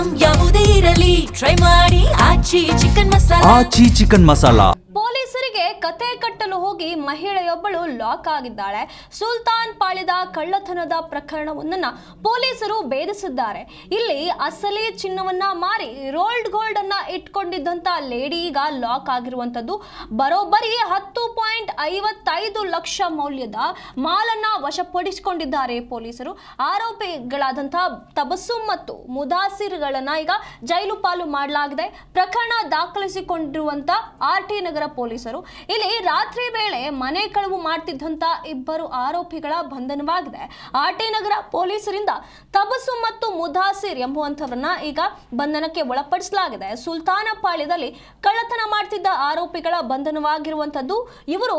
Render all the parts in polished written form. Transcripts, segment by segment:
Item ಯಾವುದೇ ಇರಲಿ try ಮಾಡಿ ಆಚಿ ಚಿಕನ್ ಮಸಾಲಾ. ಪೊಲೀಸರಿಗೆ ಕತೆ ಕಟ್ಟಲು ಹೋಗಿ ಮಹಿಳೆಯೊಬ್ಬಳು ಲಾಕ್ ಆಗಿದ್ದಾಳೆ. ಸುಲ್ತಾನ್ ಪಾಳ್ಯದ ಕಳ್ಳತನದ ಪ್ರಕರಣವನ್ನ ಪೊಲೀಸರು ಭೇದಿಸಿದ್ದಾರೆ. ಇಲ್ಲಿ ಅಸಲಿ ಚಿನ್ನವನ್ನ ಮಾರಿ ರೋಲ್ಡ್ ಗೋಲ್ಡ್ ಅನ್ನ ಇಟ್ಕೊಂಡಿದ್ದಂತ ಲೇಡಿ ಈಗ ಲಾಕ್ ಆಗಿರುವಂತದ್ದು. ಬರೋಬ್ಬರಿ 10.55 ಲಕ್ಷ ಮೌಲ್ಯದ ಮಾಲನ್ನ ವಶಪಡಿಸಿಕೊಂಡಿದ್ದಾರೆ ಪೊಲೀಸರು. ಆರೋಪಿಗಳಾದಂತಹ ತಬಸ್ಸುಮ್ ಮತ್ತು ಮುದಾಸಿರ್ಗಳನ್ನ ಈಗ ಜೈಲು ಪಾಲು ಮಾಡಲಾಗಿದೆ. ಪ್ರಕರಣ ದಾಖಲಿಸಿಕೊಂಡಿರುವಂತ ಆರ್ಟಿ ನಗರ ಪೊಲೀಸರು ಇಲ್ಲಿ ರಾತ್ರಿ ವೇಳೆ ಮನೆ ಕಳವು ಮಾಡ್ತಿದ್ದಂತ ಇಬ್ಬರು ಆರೋಪಿಗಳ ಬಂಧನವಾಗಿದೆ. ಆರ್ಟಿ ನಗರ ಪೊಲೀಸರಿಂದ ತಬಸ್ಸು ಮತ್ತು ಮುದಾಸಿರ್ ಎಂಬುವಂತವರನ್ನ ಈಗ ಬಂಧನಕ್ಕೆ ಒಳಪಡಿಸಲಾಗಿದೆ. ಸುಲ್ತಾನ ಪಾಳ್ಯದಲ್ಲಿ ಕಳ್ಳತನ ಮಾಡ್ತಿದ್ದ ಆರೋಪಿಗಳ ಬಂಧನವಾಗಿರುವಂತದ್ದು. ಇವರು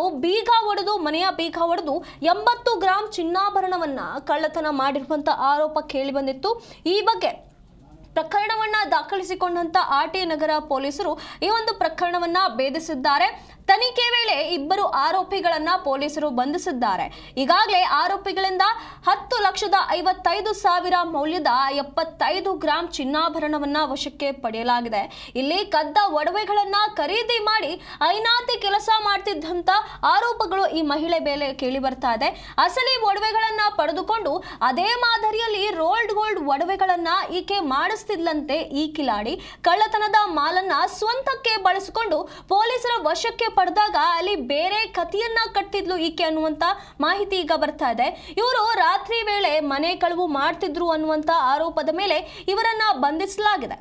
ಮನೆಯ ಬೀಗ ಒಡೆದು 80 ಗ್ರಾಂ ಚಿನ್ನಾಭರಣವನ್ನ ಕಳ್ಳತನ ಮಾಡಿರುವಂತ ಆರೋಪ ಕೇಳಿ ಬಂದಿತ್ತು. ಈ ಬಗ್ಗೆ ಪ್ರಕರಣವನ್ನ ದಾಖಲಿಸಿಕೊಂಡಂತ ಆರ್ಟಿ ನಗರ ಪೊಲೀಸರು ಈ ಒಂದು ಪ್ರಕರಣವನ್ನ ಭೇದಿಸಿದ್ದಾರೆ. ತನಿಖೆ ವೇಳೆ ಇಬ್ಬರು ಆರೋಪಿಗಳನ್ನ ಪೊಲೀಸರು ಬಂಧಿಸಿದ್ದಾರೆ. ಈಗಾಗಲೇ ಆರೋಪಿಗಳಿಂದ 10,55,000 ಮೌಲ್ಯದ 75 ಗ್ರಾಂ ಚಿನ್ನಾಭರಣವನ್ನ ವಶಕ್ಕೆ ಪಡೆಯಲಾಗಿದೆ. ಇಲ್ಲಿ ಕದ್ದ ಒಡವೆಗಳನ್ನ ಖರೀದಿ ಮಾಡಿ ಐನಾತಿ ಕೆಲಸ ಮಾಡ್ತಿದ್ದಂತ ಆರೋಪಗಳು ಈ ಮಹಿಳೆ ಮೇಲೆ ಕೇಳಿ ಬರ್ತಾ ಇದೆ. ಅಸಲಿ ಒಡವೆಗಳನ್ನ ಪಡೆದುಕೊಂಡು ಅದೇ ಮಾದರಿಯಲ್ಲಿ ರೋಲ್ಡ್ ಗೋಲ್ಡ್ ಒಡವೆಗಳನ್ನ ಈಕೆ ಮಾಡಿಸ್ತಿದ್ಲಂತೆ. ಈ ಕಿಲಾಡಿ ಕಳ್ಳತನದ ಮಾಲನ್ನ ಸ್ವಂತಕ್ಕೆ ಬಳಸಿಕೊಂಡು ಪೊಲೀಸರ ವಶಕ್ಕೆ ಪಡೆದಾಗ ಅಲ್ಲಿ ಬೇರೆ ಕಥೆಯನ್ನ ಕಟ್ಟಿದ್ಲು ಈಕೆ ಅನ್ನುವಂತ ಮಾಹಿತಿ ಈಗ ಬರ್ತಾ ಇದೆ. ಇವರು ರಾತ್ರಿ ವೇಳೆ ಮನೆ ಕಳವು ಮಾಡ್ತಿದ್ರು ಅನ್ನುವಂತ ಆರೋಪದ ಮೇಲೆ ಇವರನ್ನ ಬಂಧಿಸಲಾಗಿದೆ.